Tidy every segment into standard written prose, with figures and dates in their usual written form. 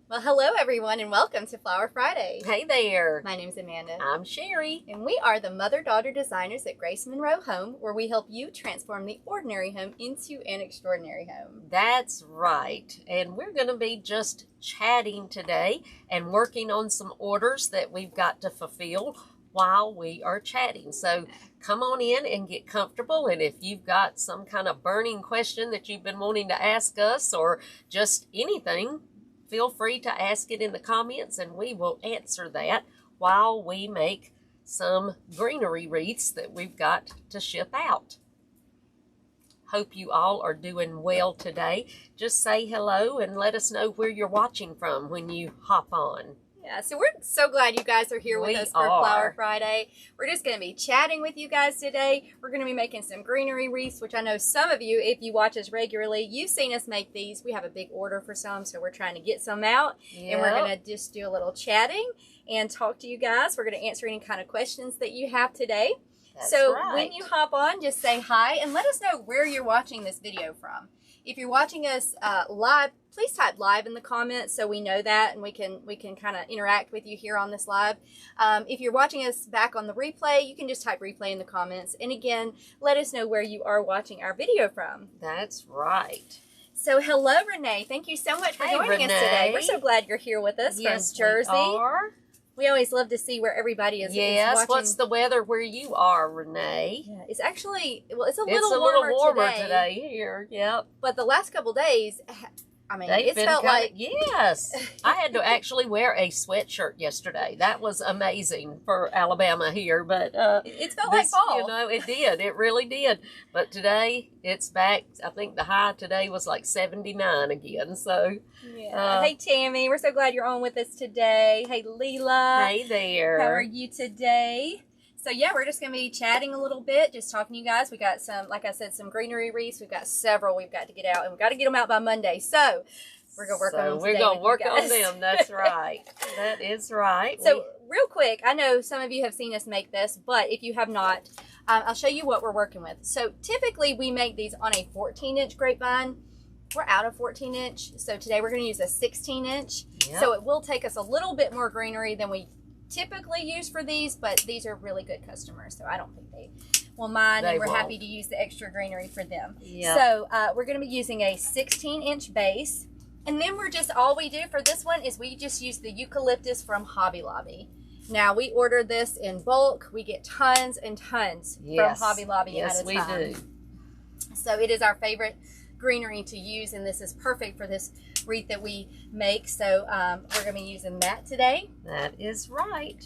Well, hello everyone and welcome to Flower Friday. Hey there. My name's Amanda. I'm Sherry. And we are the mother-daughter designers at Monroe Home, where we help you transform the ordinary home into an extraordinary home. That's right. And we're going to be just chatting today and working on some orders that we've got to fulfill while we are chatting. So come on in and get comfortable. And if you've got some kind of burning question that you've been wanting to ask us or just anything, feel free to ask it in the comments and we will answer that while we make some greenery wreaths that we've got to ship out. Hope you all are doing well today. Just say hello and let us know where you're watching from when you hop on. Yeah, so we're so glad you guys are here with us for Flower Friday. We're just going to be chatting with you guys today. We're going to be making some greenery wreaths, which I know some of you, if you watch us regularly, you've seen us make these. We have a big order for some, so we're trying to get some out. Yep. And we're going to just do a little chatting and talk to you guys. We're going to answer any kind of questions that you have today. That's so right. When you hop on, just say hi and let us know where you're watching this video from. If you're watching us live, please type live in the comments so we know that and we can kind of interact with you here on this live. If you're watching us back on the replay, you can just type replay in the comments. And again, let us know where you are watching our video from. That's right. So hello, Renee. Thank you so much for joining us today. We're so glad you're here with us from Jersey. We are. We always love to see where everybody is. Yes, watching. What's the weather where you are, Renee? Yeah, it's actually, well, it's a little warmer today here. Yep. But the last couple days, I mean, it felt like... Yes. I had to actually wear a sweatshirt yesterday. That was amazing for Alabama here. But it felt like fall. You know, it did. It really did. But today, it's back. I think the high today was like 79 again. So, yeah. Hey, Tammy. We're so glad you're on with us today. Hey, Leela. Hey there. How are you today? So, yeah, we're just going to be chatting a little bit, just talking to you guys. We got some, like I said, some greenery wreaths. We've got several we've got to get out, and we've got to get them out by Monday. So, we're going to work on them today. We're going to work on them. That's right. That is right. So, real quick, I know some of you have seen us make this, but if you have not, I'll show you what we're working with. So, typically, we make these on a 14-inch grapevine. We're out of 14-inch, so today we're going to use a 16-inch. Yep. So, it will take us a little bit more greenery than we typically use for these, but these are really good customers, so I don't think they will mind, and we're happy to use the extra greenery for them. Yep. So we're going to be using a 16-inch base, and then all we do for this one is we just use the eucalyptus from Hobby Lobby. Now, we order this in bulk. We get tons and tons from Hobby Lobby at a time. Yes, we do. So it is our favorite greenery to use, and this is perfect for this wreath that we make. So we're going to be using that today. That is right.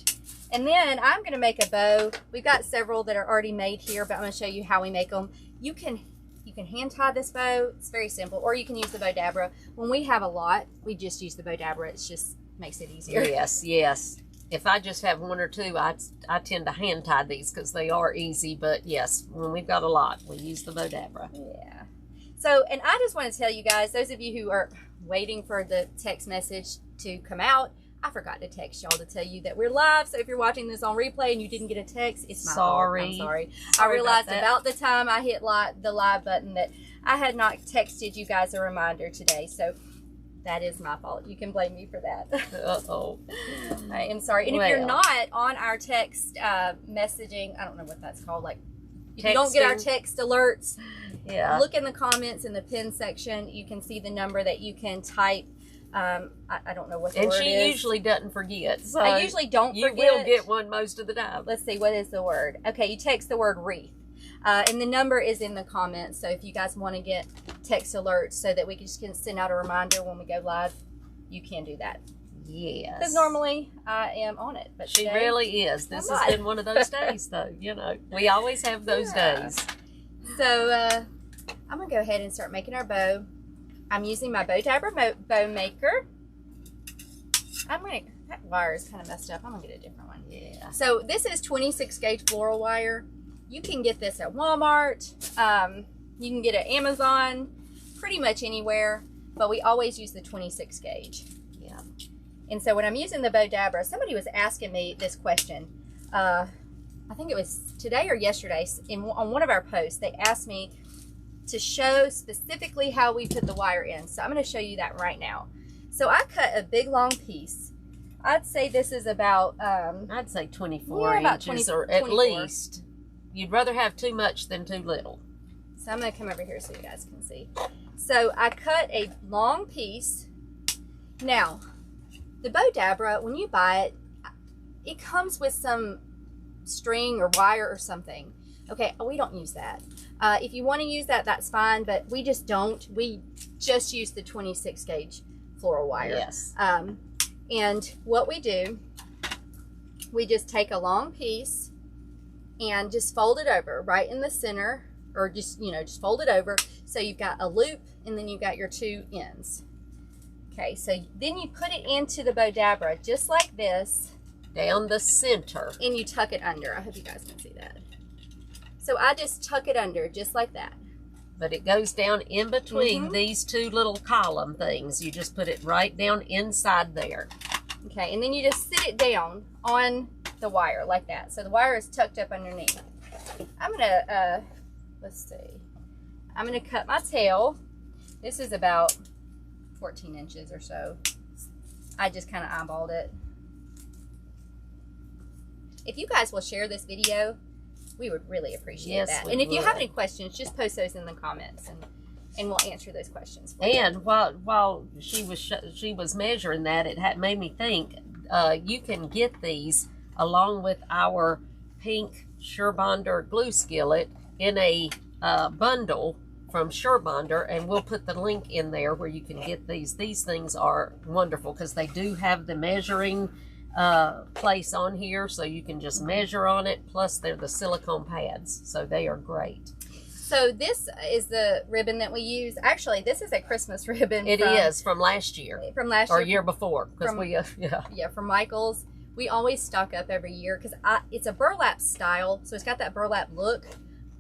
And then I'm going to make a bow. We've got several that are already made here, but I'm going to show you how we make them. You can hand tie this bow. It's very simple, or you can use the bow dabra. When we have a lot, we just use the bow dabra. It just makes it easier. Yes, yes. If I just have one or two, I tend to hand tie these because they are easy. But yes, when we've got a lot, we use the bow dabra. Yeah. So, and I just want to tell you guys, those of you who are waiting for the text message to come out, I forgot to text y'all to tell you that we're live. So if you're watching this on replay and you didn't get a text, it's my fault. I'm sorry. I realized about the time I hit the live button that I had not texted you guys a reminder today. So that is my fault. You can blame me for that. Uh-oh. I am sorry. And if you're not on our text messaging, I don't know what that's called, like if you don't get our text alerts, look in the comments in the pin section. You can see the number that you can type. I don't know what the word is. And she usually doesn't forget. So I usually don't forget. You will get one most of the time. Let's see, what is the word? Okay, you text the word wreath. And the number is in the comments. So if you guys want to get text alerts so that we can send out a reminder when we go live, you can do that. Yes. Because normally I am on it. But she really is. This has been one of those days, though. You know, we always have those days. So I'm going to go ahead and start making our bow. I'm using my bow dabra bow maker. That wire is kind of messed up. I'm going to get a different one. Yeah. So this is 26 gauge floral wire. You can get this at Walmart. You can get it at Amazon, pretty much anywhere. But we always use the 26 gauge. Yeah. And so when I'm using the bow dabra, somebody was asking me this question. I think it was today or yesterday on one of our posts. They asked me to show specifically how we put the wire in. So I'm going to show you that right now. So I cut a big long piece. I'd say this is about I'd say 24 about inches 20, or at 24. least. You'd rather have too much than too little. So I'm going to come over here so you guys can see. So I cut a long piece. Now, the Bodabra, when you buy it, it comes with some string or wire or something. Okay, we don't use that. If you want to use that, that's fine, but we just don't. We just use the 26 gauge floral wire. Yes. And what we do, we just take a long piece and just fold it over right in the center, or just, you know, just fold it over. So you've got a loop and then you've got your two ends. Okay, so then you put it into the Bodabra just like this. Down the center. And you tuck it under. I hope you guys can see that. So I just tuck it under just like that. But it goes down in between these two little column things. You just put it right down inside there. Okay, and then you just sit it down on the wire like that. So the wire is tucked up underneath. I'm gonna, let's see. I'm gonna cut my tail. This is about 14 inches or so. I just kind of eyeballed it. If you guys will share this video, we would really appreciate that. And if you have any questions, just post those in the comments, and we'll answer those questions for you. And while she was measuring that, it made me think you can get these along with our pink Surebonder glue skillet in a bundle from Surebonder, and we'll put the link in there where you can get these. These things are wonderful because they do have the measuring place on here, so you can just measure on it, plus they're the silicone pads, so they are great. So this is the ribbon that we use. Actually, this is a Christmas ribbon. It is from last year. From last year. Or year before, because we, yeah, from Michael's. We always stock up every year because it's a burlap style, so it's got that burlap look,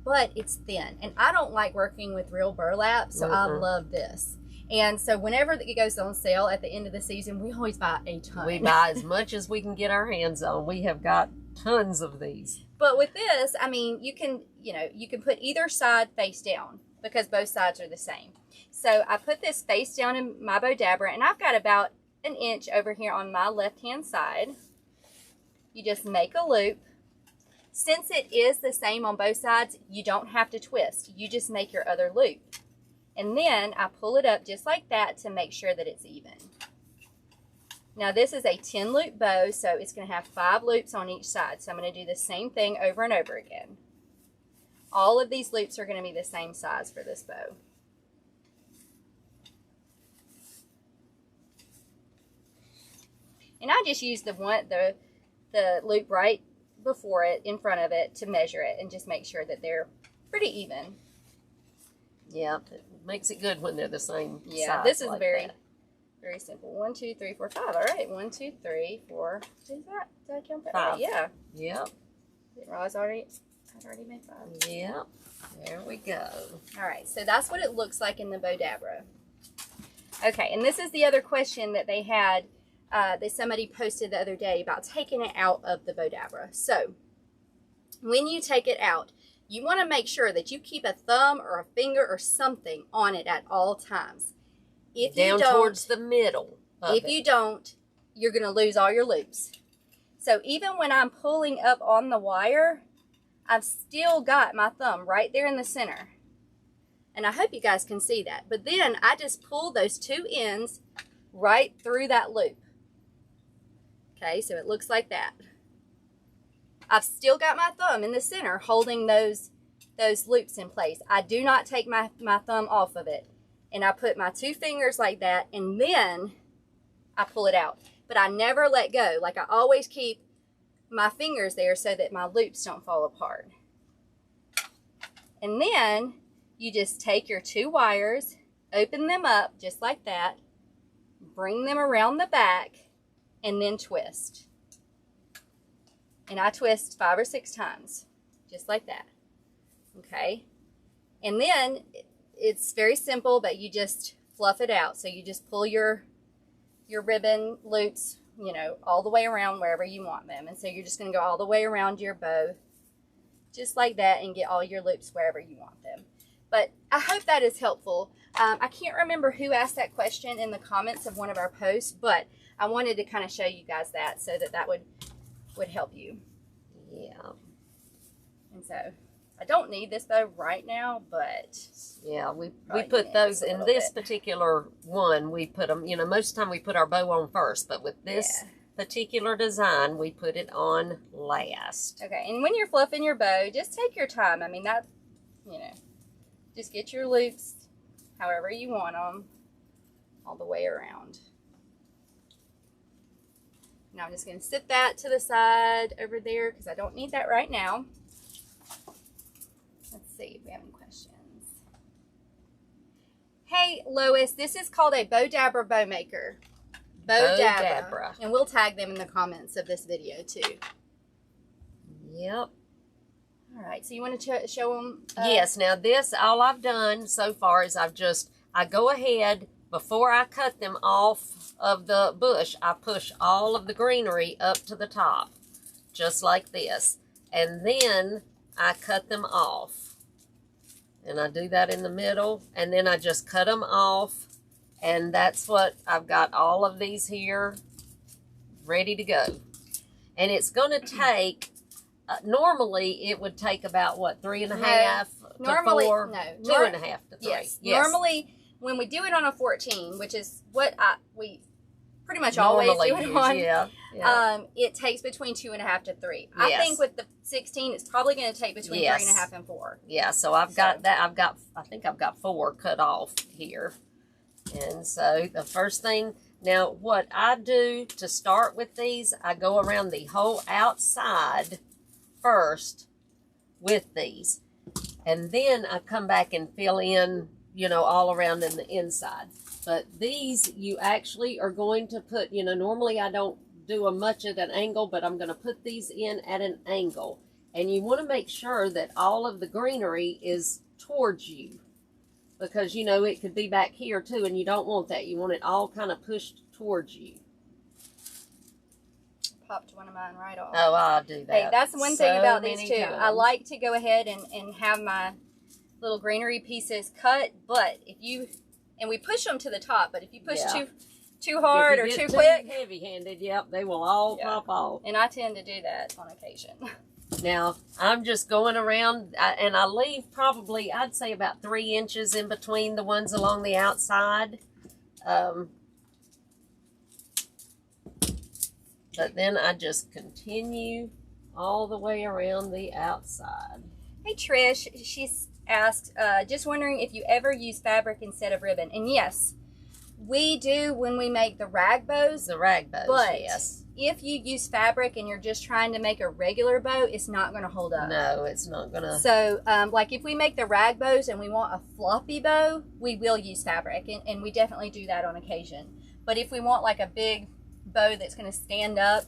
but it's thin. And I don't like working with real burlap, so I love this. And so whenever it goes on sale at the end of the season, we always buy a ton. We buy as much as we can get our hands on. We have got tons of these. But with this, I mean, you can put either side face down because both sides are the same. So I put this face down in my Bodabra, and I've got about an inch over here on my left-hand side. You just make a loop. Since it is the same on both sides, you don't have to twist. You just make your other loop. And then I pull it up just like that to make sure that it's even. Now this is a 10 loop bow, so it's going to have 5 loops on each side. So I'm going to do the same thing over and over again. All of these loops are going to be the same size for this bow. And I just use the loop right before it, in front of it, to measure it and just make sure that they're pretty even. Yeah, it makes it good when they're the same size. This is like very that. Very simple. 1, 2, 3, 4, 5. All right. 1, 2, 3, 4. Is that? Did I count that? 5. Right? Yeah. Yep. Didn't realize I'd already made 5. Yep. There we go. All right. So that's what it looks like in the Bodabra. Okay. And this is the other question that they had that somebody posted the other day about taking it out of the Bodabra. So when you take it out, you want to make sure that you keep a thumb or a finger or something on it at all times. If Down you don't, towards the middle of if it. you don't, you're going to lose all your loops. So even when I'm pulling up on the wire, I've still got my thumb right there in the center. And I hope you guys can see that. But then I just pull those two ends right through that loop. Okay, so it looks like that. I've still got my thumb in the center holding those loops in place. I do not take my thumb off of it. And I put my 2 fingers like that, and then I pull it out. But I never let go. Like, I always keep my fingers there so that my loops don't fall apart. And then you just take your 2 wires, open them up just like that, bring them around the back, and then twist. And I twist 5 or 6 times, just like that. Okay? And then it's very simple, but you just fluff it out. So you just pull your ribbon loops, you know, all the way around wherever you want them. And so you're just going to go all the way around your bow, just like that, and get all your loops wherever you want them. But I hope that is helpful. I can't remember who asked that question in the comments of one of our posts, but I wanted to kind of show you guys that so that would help you. Yeah. And so I don't need this bow right now, but yeah, we put those in this particular one. We put them, you know, most of the time we put our bow on first, but with this particular design, we put it on last. Okay, and when you're fluffing your bow, just take your time. I mean, that, you know, just get your loops however you want them all the way around. Now I'm just going to sit that to the side over there because I don't need that right now. Let's see if we have any questions. Hey, Lois, this is called a Bow Dabber bow maker. Bow Dabber. And we'll tag them in the comments of this video too. Yep. All right, so you want to show them? Yes, now this, all I've done so far is I go ahead, before I cut them off of the bush, I push all of the greenery up to the top, just like this. And then I cut them off. And I do that in the middle, and then I just cut them off. And that's what, I've got all of these here ready to go. And it's going to take, normally it would take about, what, 3.5 to 4? No. 2.5 to 3. Yes. Normally, when we do it on a 14, which is what we pretty much always do it on, it takes between 2.5 to 3. I think with the 16, it's probably going to take between 3.5 and 4. Yeah, so I've got that. I think I've got 4 cut off here. And so the first thing, now what I do to start with these, I go around the whole outside first with these. And then I come back and fill in, you know, all around in the inside. But these, you actually are going to put, you know, normally I don't do much at an angle, but I'm going to put these in at an angle. And you want to make sure that all of the greenery is towards you. Because, you know, it could be back here too, and you don't want that. You want it all kind of pushed towards you. Popped one of mine right off. Oh, I'll do that. Hey, that's one thing about these too. I like to go ahead and have my little greenery pieces cut, but if you, and we push them to the top, but if you push too hard or too quick, heavy-handed, they will all pop off. And I tend to do that on occasion. Now, I'm just going around, and I leave probably, I'd say about 3 inches in between the ones along the outside. But then I just continue all the way around the outside. Hey, Trish, she's asked, just wondering if you ever use fabric instead of ribbon. And yes, we do when we make the rag bows. The rag bows, but yes. If you use fabric and you're just trying to make a regular bow, it's not going to hold up. No, it's not going to. So, like if we make the rag bows and we want a floppy bow, we will use fabric. And we definitely do that on occasion. But if we want like a big bow that's going to stand up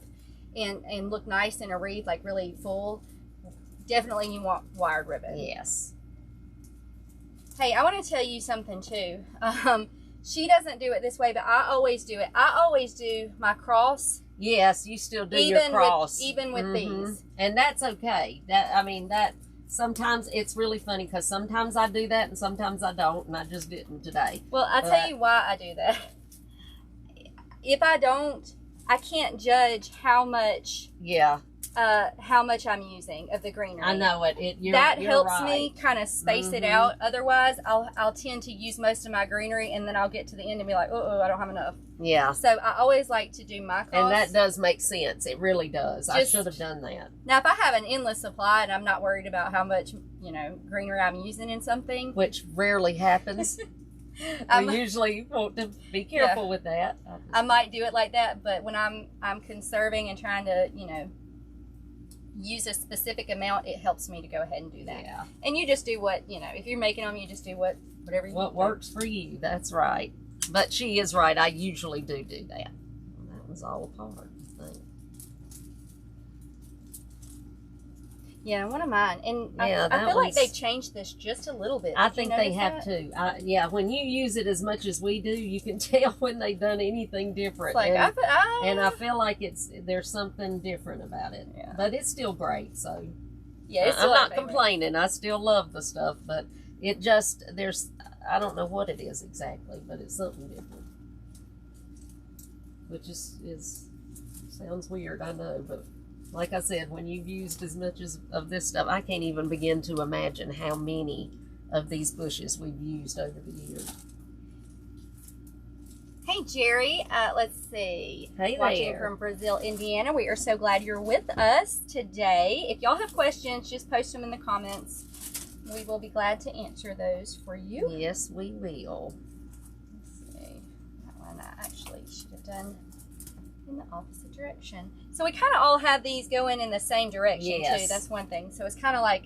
and look nice in a wreath, like really full, definitely you want wired ribbon. Yes. Hey, I want to tell you something too. She doesn't do it this way, but I always do it. I always do my cross. Yes, you still do your cross. Even with these. And that's okay. That sometimes it's really funny because sometimes I do that and sometimes I don't, and I just didn't today. Well, I'll tell you why I do that. If I don't, I can't judge how much I'm using of the greenery. I know it. You're helps right. me kind of space it out. Otherwise, I'll tend to use most of my greenery, and then I'll get to the end and be like, oh, I don't have enough. Yeah. So I always like to do my cross. And that does make sense. It really does. I should have done that. Now, if I have an endless supply and I'm not worried about how much, greenery I'm using in something. Which rarely happens. We usually want to be careful with that. I might do it like that, but when I'm conserving and trying to, use a specific amount, it helps me to go ahead and do that. Yeah. And you just do what, if you're making them, you just do whatever you want. What works for you. That's right. But she is right. I usually do that. That was all a part, I think. Yeah, one of mine. And I feel like they changed this just a little bit. I think they have too. When you use it as much as we do, you can tell when they've done anything different. Like, and I feel like there's something different about it. Yeah. But it's still great. So yeah, I'm not complaining. I still love the stuff, but It just, I don't know what it is exactly, but it's something different. Which sounds weird, I know, but like I said, when you've used as much of this stuff, I can't even begin to imagine how many of these bushes we've used over the years. Hey, Jerry. Let's see. Hey Watching there. from Brazil, Indiana. We are so glad you're with us today. If y'all have questions, just post them in the comments. We will be glad to answer those for you. Yes, we will. Let's see. That one I actually should have done in the opposite direction. So we kind of all have these going in the same direction too. That's one thing. So it's kind of like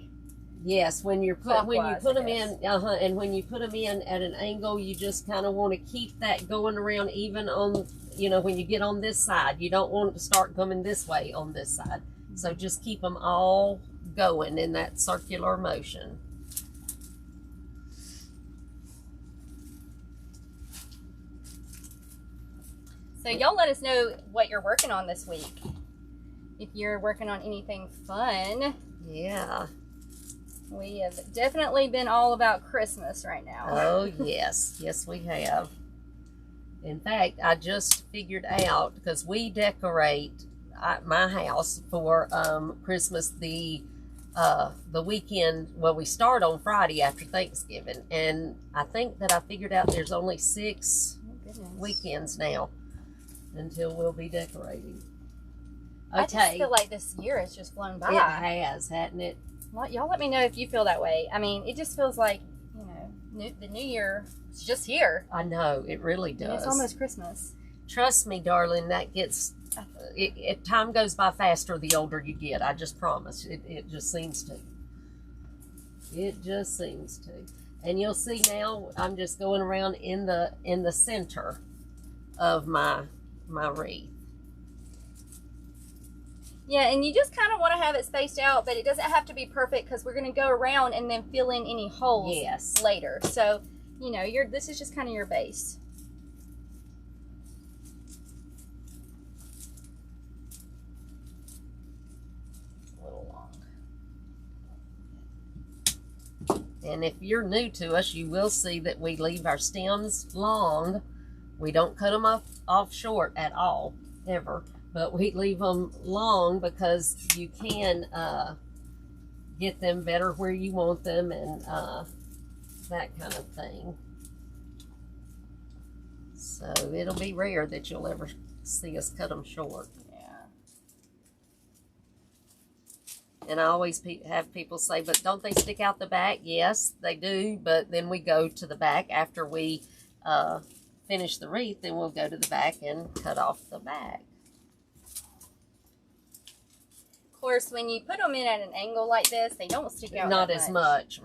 when you put them in, and when you put them in at an angle, you just kind of want to keep that going around even on, when you get on this side, you don't want it to start coming this way on this side. So just keep them all going in that circular motion. So y'all let us know what you're working on this week. If you're working on anything fun. Yeah. We have definitely been all about Christmas right now. Oh, yes. Yes, we have. In fact, I just figured out, because we decorate my house for Christmas the weekend. Well, we start on Friday after Thanksgiving. And I think that I figured out there's only 6 weekends now until we'll be decorating. Okay. I just feel like this year has just flown by. It has, hasn't it? Well, y'all let me know if you feel that way. I mean, it just feels like, the new year is just here. I know, it really does. And it's almost Christmas. Trust me, darling, that gets, time goes by faster the older you get. I just promise. It just seems to. It just seems to. And you'll see now, I'm just going around in the center of my wreath. Yeah, and you just kind of want to have it spaced out, but it doesn't have to be perfect because we're going to go around and then fill in any holes later. So, this is just kind of your base. A little long. And if you're new to us, you will see that we leave our stems long. We don't cut them off short at all, ever. But we leave them long because you can get them better where you want them and that kind of thing. So it'll be rare that you'll ever see us cut them short. Yeah. And I always have people say, but don't they stick out the back? Yes, they do. But then we go to the back after we finish the wreath. Then we'll go to the back and cut off the back. Of course, when you put them in at an angle like this, they don't stick out Not that as much.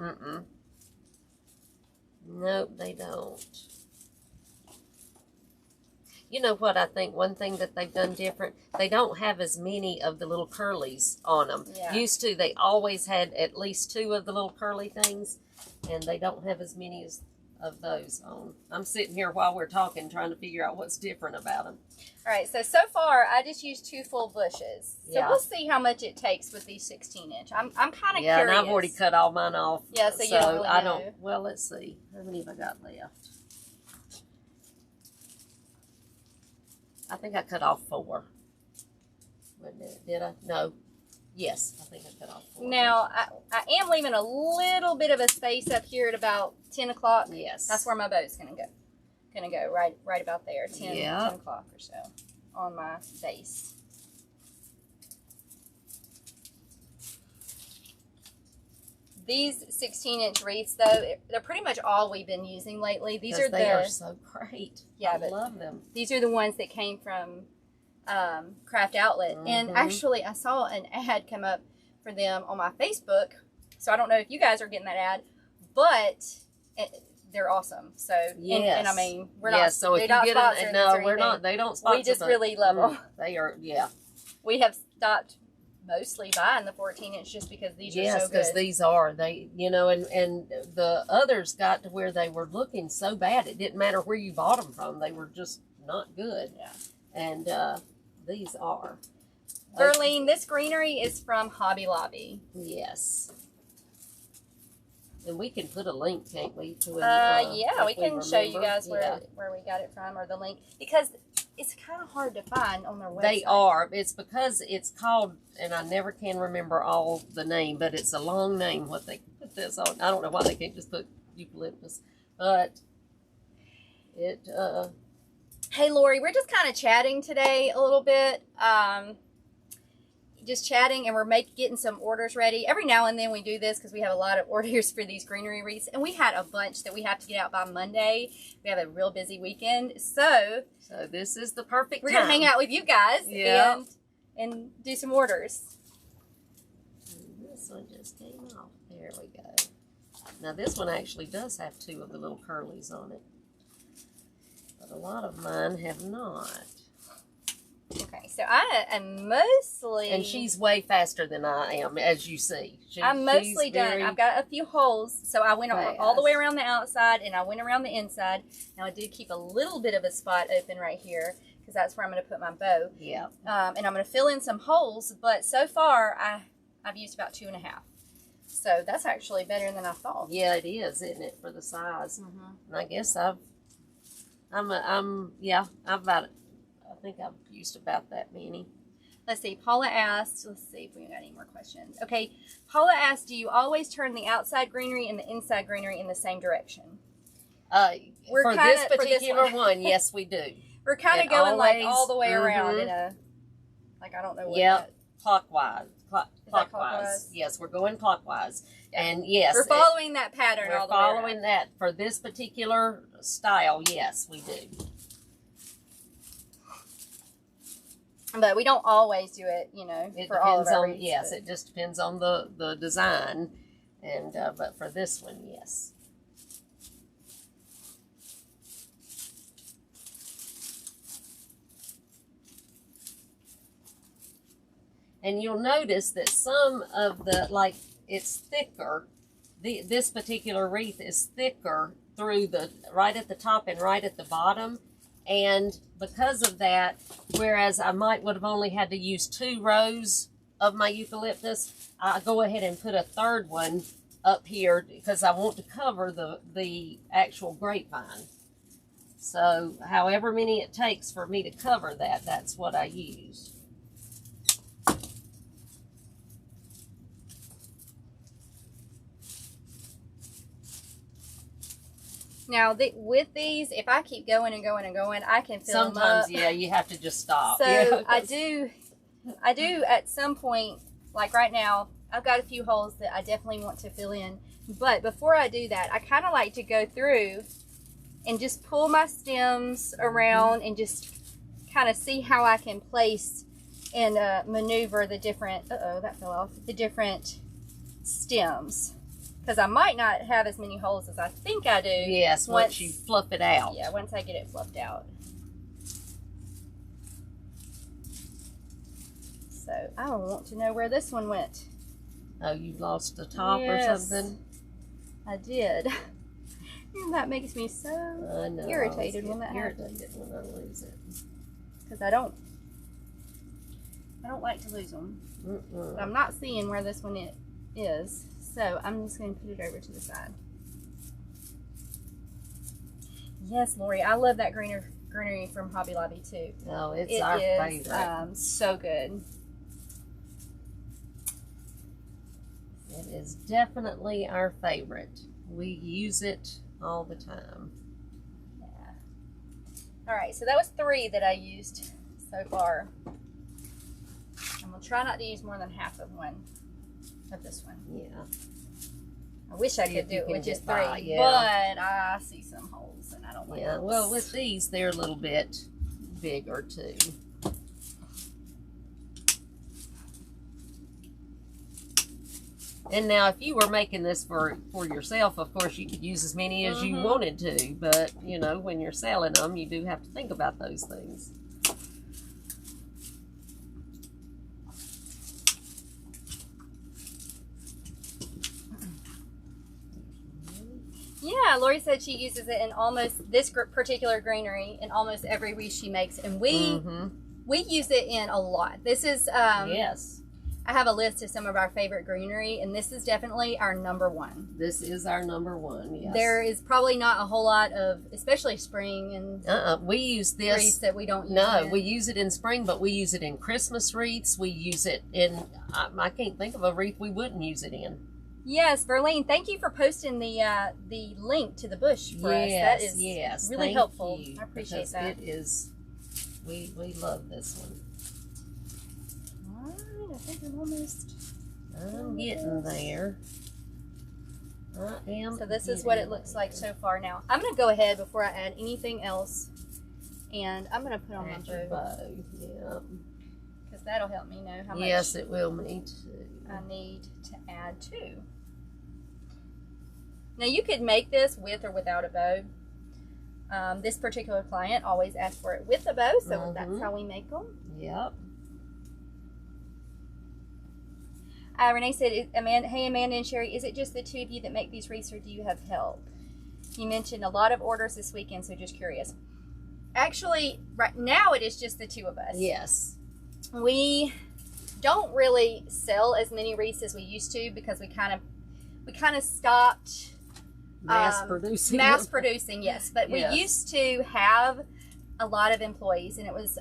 Nope, they don't. You know what I think? One thing that they've done different, they don't have as many of the little curlies on them. Yeah. Used to, they always had at least 2 of the little curly things, and they don't have as many of those on. I'm sitting here while we're talking trying to figure out what's different about them. All right, so far I just used 2 full bushes. So we'll see how much it takes with these 16-inch. I'm kind of curious. Yeah, and I've already cut all mine off. Yeah, so you don't really know. Well, let's see. How many have I got left? I think I cut off 4. Did I? No. Yes, I think I cut off 4. Now, I am leaving a little bit of a space up here at about 10 o'clock. Yes. That's where my boat's going to go. Going to go right about there, 10 o'clock or so on my base. These 16-inch wreaths, though, they're pretty much all we've been using lately. They are so great. Yeah, I love them. These are the ones that came from Craft Outlet. And actually, I saw an ad come up for them on my Facebook. So I don't know if you guys are getting that ad, but they're awesome. So, and I mean, we're not. So if you get them, no, we're not. They don't sponsor. We just really love them. They are, yeah. We have stopped mostly buying the 14-inch just because these are so good. Yes, because these are, and the others got to where they were looking so bad it didn't matter where you bought them from. They were just not good. Yeah. And these are. Verlene, this greenery is from Hobby Lobby. Yes. And we can put a link, can't we? To yeah, we can show you remember. guys where we got it from, or the link, because it's kind of hard to find on their website. They are. It's because it's called, and I never can remember all the name, but it's a long name. What they put this on, I don't know why they can't just put eucalyptus, but it. Hey, Lori, we're just kind of chatting today a little bit. Just chatting, and we're getting some orders ready. Every now and then we do this because we have a lot of orders for these greenery wreaths, and we had a bunch that we have to get out by Monday. We have a real busy weekend, so this is the perfect we're time. gonna hang out with you guys, yeah, and do some orders. And this one just came off. There we go. Now this one actually does have 2 of the little curlies on it, but a lot of mine have not. Okay, so I am mostly... And she's way faster than I am, as you see. I'm mostly done. I've got a few holes, so I went all the way around the outside, and I went around the inside. Now, I do keep a little bit of a spot open right here, because that's where I'm going to put my bow. Yeah. And I'm going to fill in some holes, but so far, I've used about 2.5. So that's actually better than I thought. Yeah, it is, isn't it, for the size? Mm-hmm. And I guess I've I think I've used about that many. Let's see. Paula asked, let's see if we got any more questions. Okay. Paula asked, do you always turn the outside greenery and the inside greenery in the same direction? For this particular one, yes, we do. We're kind of going like all the way around in a, like, I don't know what that. Clockwise. Clockwise. Yes, we're going clockwise. And yes. We're following that pattern all the way around. We're following that. For this particular style, yes, we do. But we don't always do it, you know, for all of our wreaths. Yes, it just depends on the design. And but for this one, yes. And you'll notice that some of the, like, it's thicker. This particular wreath is thicker through right at the top and right at the bottom. And because of that, whereas I would have only had to use 2 rows of my eucalyptus, I go ahead and put a 3rd one up here because I want to cover the actual grapevine. So however many it takes for me to cover that, that's what I use. Now, with these, if I keep going and going and going, I can fill them up. Sometimes, yeah, you have to just stop. So yeah, I do at some point, like right now, I've got a few holes that I definitely want to fill in. But before I do that, I kind of like to go through and just pull my stems around and just kind of see how I can place and maneuver the different, that fell off, the different stems. Because I might not have as many holes as I think I do. Yes, once you fluff it out. Yeah, once I get it fluffed out. So, I want to know where this one went. Oh, you lost the top or something? I did. And that makes me so irritated when that happens. When I lose it. Because I don't like to lose them. But I'm not seeing where this one is. So I'm just going to put it over to the side. Yes, Lori, I love that greenery from Hobby Lobby too. Oh, it's our favorite. So good. It is definitely our favorite. We use it all the time. Yeah. All right, so that was 3 that I used so far. I'm going to try not to use more than half of one. Of this one. Yeah. I wish I could do it with just 3, but I see some holes and I don't like those. Well, with these, they're a little bit bigger too. And now, if you were making this for yourself, of course, you could use as many as you wanted to. But, you know, when you're selling them, you do have to think about those things. Yeah, Lori said she uses it in almost this particular greenery in almost every wreath she makes, and we use it in a lot. This is yes. I have a list of some of our favorite greenery, and this is definitely our #1. This is our #1, yes. There is probably not a whole lot of, especially spring and we use this wreaths that we don't use. No, we use it in spring, but we use it in Christmas wreaths. We use it in, I can't think of a wreath we wouldn't use it in. Yes, Verlene, thank you for posting the link to the bush for us. That is really helpful. I appreciate that. It is, we love this one. All right, I think I'm getting there. I am. So this is what it looks like so far now. I'm going to go ahead before I add anything else, and I'm going to put on my bow. Yeah. Because that'll help me know how much. Yes, it will, me too. I need to add too. Now you could make this with or without a bow. This particular client always asks for it with a bow, so that's how we make them. Yep. Renee said, hey Amanda and Sherry, is it just the two of you that make these wreaths, or do you have help? You mentioned a lot of orders this weekend, so just curious. Actually, right now it is just the two of us. Yes. We don't really sell as many wreaths as we used to because we kind of stopped mass producing. Mass producing, yes. But we used to have a lot of employees, and it was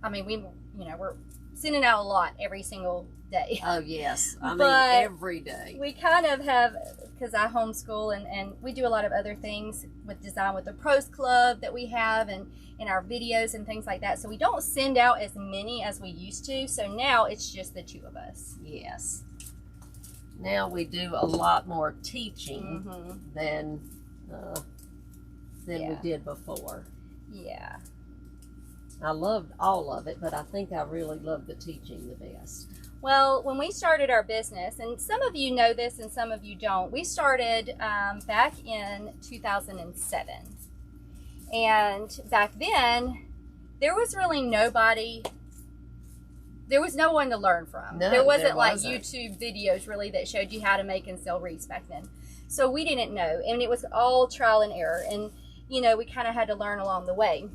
I mean, we're sending out a lot every single day. Oh yes, I mean every day. We kind of have, because I homeschool and we do a lot of other things with design with the pros club that we have and in our videos and things like that. So we don't send out as many as we used to. So now it's just the two of us. Yes. Now we do a lot more teaching than we did before. Yeah. I loved all of it, but I think I really loved the teaching the best. Well, when we started our business, and some of you know this and some of you don't, we started back in 2007. And back then, there was really nobody, there was no one to learn from. No, there wasn't like YouTube videos really that showed you how to make and sell wreaths back then. So we didn't know, and it was all trial and error. And, we kind of had to learn along the way.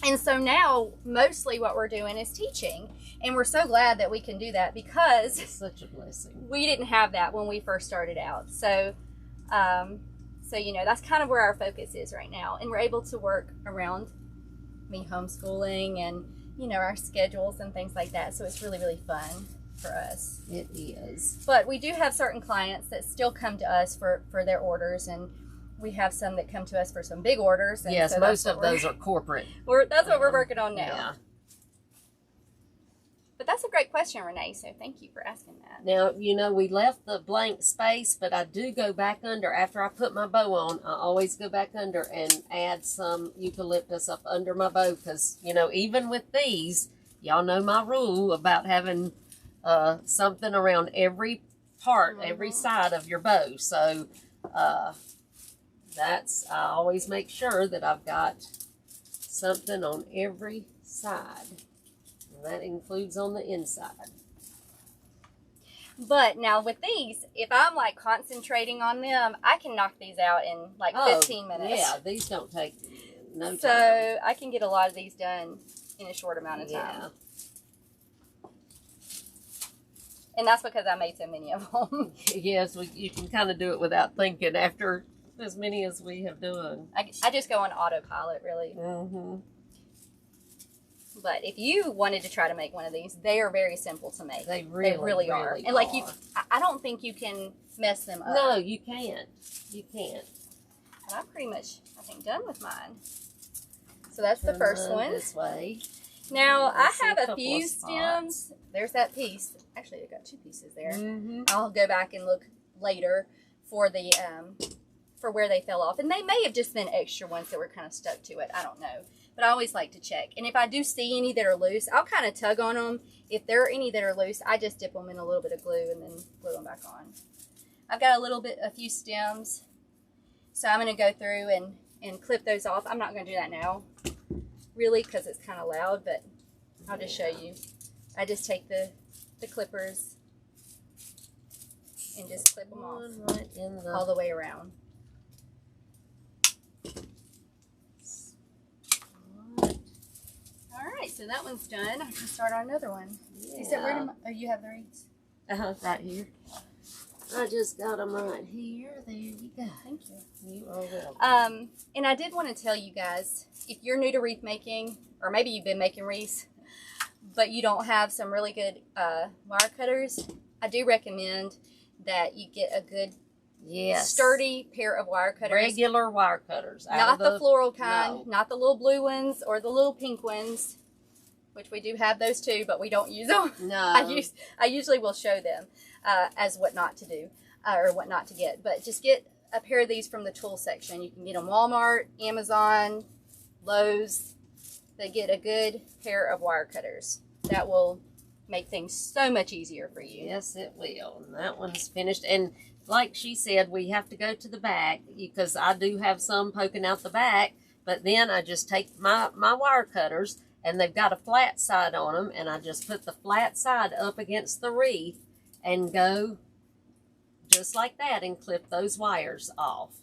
And so now, mostly what we're doing is teaching. And we're so glad that we can do that because it's such a blessing. We didn't have that when we first started out. So, that's kind of where our focus is right now. And we're able to work around me homeschooling and, our schedules and things like that. So it's really, really fun for us. It is. But we do have certain clients that still come to us for their orders, and we have some that come to us for some big orders. And yes, so most of those are corporate. That's what we're working on now. Yeah. But that's a great question, Renee, so thank you for asking that. Now, we left the blank space, but I do go back under. After I put my bow on, I always go back under and add some eucalyptus up under my bow because, even with these, y'all know my rule about having something around every part, every side of your bow. So, I always make sure that I've got something on every side. That includes on the inside. But now with these, if I'm like concentrating on them, I can knock these out in like 15 minutes. Yeah, these don't take no time. So I can get a lot of these done in a short amount of time. Yeah. And that's because I made so many of them. Yes, you can kind of do it without thinking after as many as we have done. I just go on autopilot, really. But if you wanted to try to make one of these, they are very simple to make. They really are. And like I don't think you can mess them up. No, you can't. You can't. And I'm pretty much, I think, done with mine. So that's the first one. This way. Now I have a few stems. There's that piece. Actually, I've got two pieces there. I'll go back and look later for the for where they fell off, and they may have just been extra ones that were kind of stuck to it. I don't know. But I always like to check. And if I do see any that are loose, I'll kind of tug on them. If there are any that are loose, I just dip them in a little bit of glue and then glue them back on. I've got a few stems. So I'm going to go through and clip those off. I'm not going to do that now, really, because it's kind of loud, but I'll just show you. I just take the clippers and just clip them off all the way around. So that one's done. I can start on another one. Yeah. You said, oh, you have the wreaths? Right here. I just got them right here. There you go. Thank you. You are welcome. And I did want to tell you guys, if you're new to wreath making, or maybe you've been making wreaths, but you don't have some really good wire cutters, I do recommend that you get a good, sturdy pair of wire cutters. Regular wire cutters. Not the floral kind, not the little blue ones or the little pink ones, which we do have those too, but we don't use them. No. I usually will show them as what not to do or what not to get. But just get a pair of these from the tool section. You can get them Walmart, Amazon, Lowe's. They get a good pair of wire cutters. That will make things so much easier for you. Yes, it will. And that one's finished. And like she said, we have to go to the back because I do have some poking out the back. But then I just take my wire cutters, and they've got a flat side on them, and I just put the flat side up against the wreath and go just like that and clip those wires off.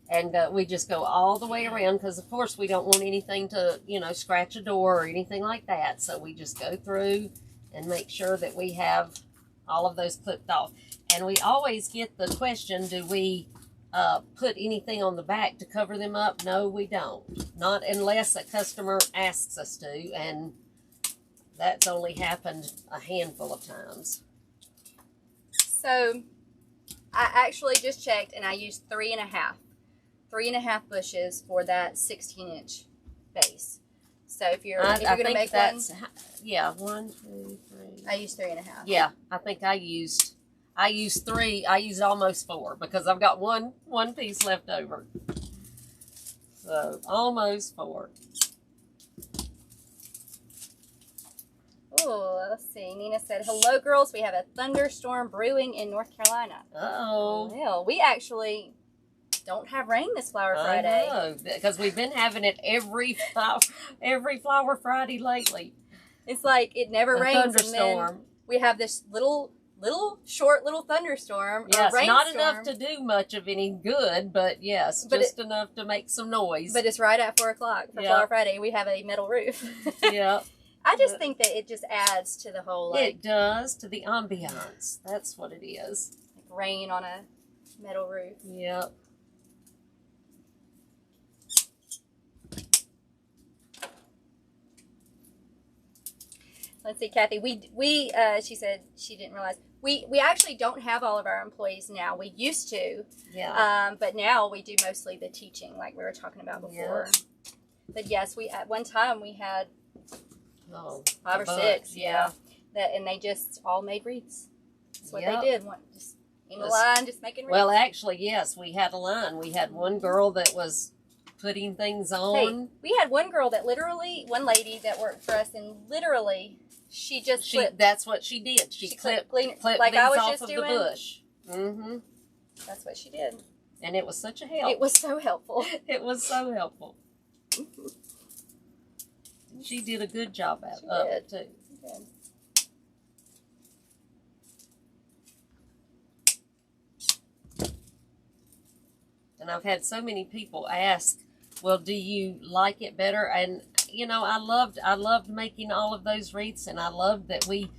And we just go all the way around because, of course, we don't want anything to, scratch a door or anything like that. So we just go through and make sure that we have all of those clipped off. And we always get the question, do we put anything on the back to cover them up? No, we don't. Not unless a customer asks us to, and that's only happened a handful of times. So I actually just checked, and I used 3.5 bushes for that 16-inch base. So if you're going to make one, yeah, 1, 2, 3. I used 3.5. Yeah, I think I used 3. I used almost 4 because I've got one piece left over. So almost 4. Oh, let's see. Nina said, "Hello, girls. We have a thunderstorm brewing in North Carolina." Uh-oh. Well, we actually don't have rain this Flower Friday. I know, because we've been having it every Flower Friday lately. It's like it never rains. Thunderstorm. And then we have this short little thunderstorm. Yes, or not enough to do much of any good, but yes, just enough to make some noise. But it's right at 4 o'clock for Flower Friday. We have a metal roof. Yeah. I just think that it just adds to the whole, it does, to the ambiance. That's what it is. Like rain on a metal roof. Yep. Let's see, Kathy. She said she didn't realize we actually don't have all of our employees now. We used to, but now we do mostly the teaching, like we were talking about before. Yeah. But yes, at one time we had 5 or 6, and they just all made wreaths. That's what they did. Just in the line, just making wreaths. Well, actually, yes, we had a line. We had one girl that was putting things on. Hey, we had one lady that worked for us, and literally, she clipped. That's what she did. She clipped like these I was off just of doing. The bush. Mm-hmm. That's what she did. And it was such a help. It was so helpful. It was so helpful. She did a good job of it, too. And I've had so many people ask, well, do you like it better? And, I loved making all of those wreaths, and I loved that we,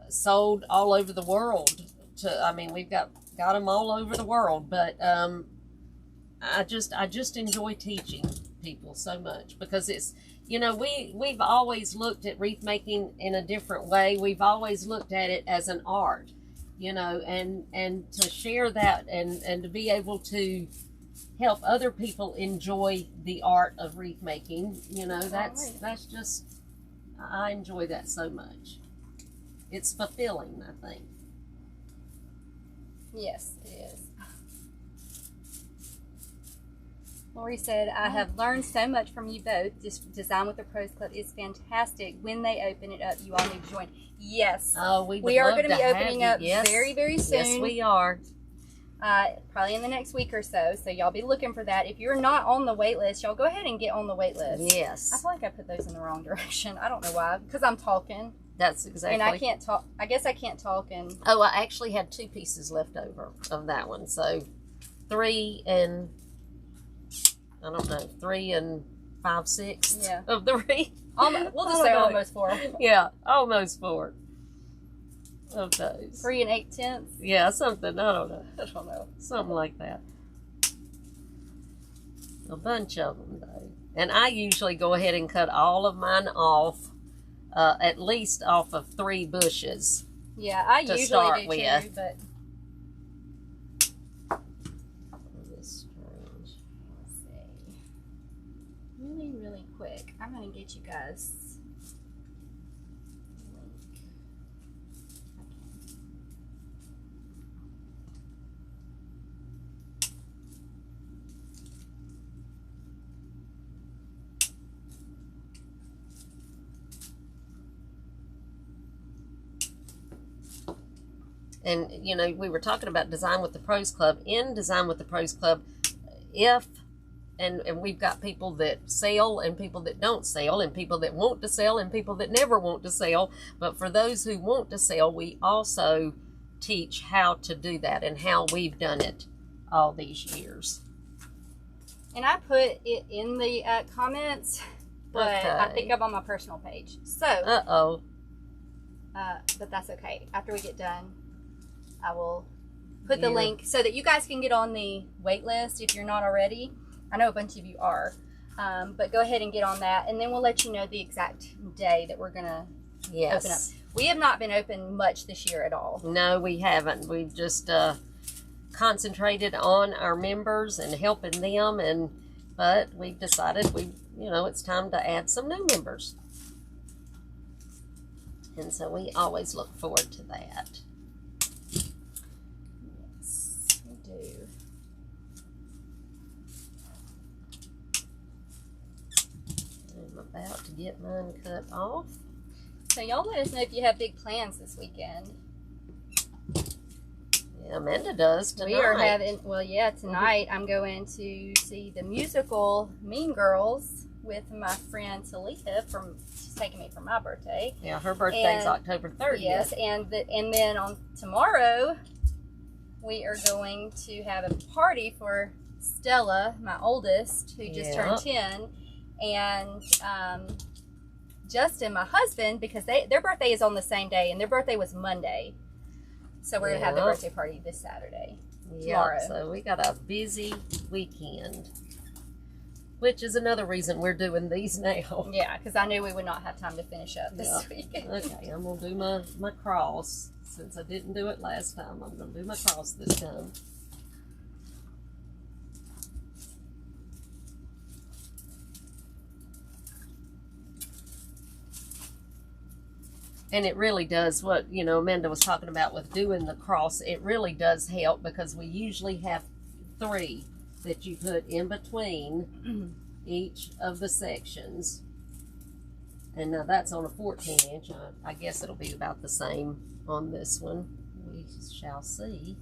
sold all over the world. We've got them all over the world, but I just enjoy teaching people so much because it's, we've always looked at wreath making in a different way. We've always looked at it as an art, and to share that and to be able to help other people enjoy the art of wreath making, that's just, I enjoy that so much. It's fulfilling, I think. Yes, it is. Lori said, I have learned so much from you both. This Design with the Pros Club is fantastic. When they open it up, you all need to join. Yes. Oh, we are going to be opening up very, very soon. Yes, we are. Probably in the next week or so. So y'all be looking for that. If you're not on the wait list, y'all go ahead and get on the wait list. Yes. I feel like I put those in the wrong direction. I don't know why. Because I'm talking. That's exactly. And I can't talk. I guess I can't talk. And oh, I actually had 2 pieces left over of that one. So 3 and, I don't know, 3 and 5/6 Yeah. of the wreath. We'll just say almost 4. Yeah, almost 4 of those. 3 8/10. Yeah, something. I don't know. I don't know. Something like that. A bunch of them, though. And I usually go ahead and cut all of mine off, at least off of 3 bushes. Yeah, I usually start do with. too, but This strange. let's see. Really, really quick. I'm gonna get you guys a link. And, you know, we were talking about Design with the Pros Club. In Design with the Pros Club, and we've got people that sell and people that don't sell and people that want to sell and people that never want to sell. But for those who want to sell, we also teach how to do that and how we've done it all these years. And I put it in the comments, but I Okay. think I'm on my personal page. So, Uh-oh. but that's okay. After we get done, I will put the Yeah. link so that you guys can get on the wait list if you're not already. I know a bunch of you are, but go ahead and get on that, and then we'll let you know the exact day that we're gonna Yes. open up. We have not been open much this year at all. No, we haven't. We've just concentrated on our members and helping them, but we've decided it's time to add some new members. And so we always look forward to that. Yes, we do. I'm about to get mine cut off. So y'all let us know if you have big plans this weekend. Yeah, Amanda does tonight. We are having, tonight I'm going to see the musical Mean Girls with my friend Talita she's taking me for my birthday. Yeah, her birthday's October 30th. Yes, and then on tomorrow we are going to have a party for Stella, my oldest, who just turned 10, and Justin, my husband, because their birthday is on the same day, and their birthday was Monday. So we're going to have the birthday party this Saturday. Tomorrow. So we got a busy weekend, which is another reason we're doing these now. Yeah, because I knew we would not have time to finish up this week. Okay, I'm going to do my cross. Since I didn't do it last time, I'm going to do my cross this time. And it really does what, Amanda was talking about with doing the cross. It really does help because we usually have 3 that you put in between each of the sections. And now that's on a 14-inch. I guess it'll be about the same on this one. We shall see.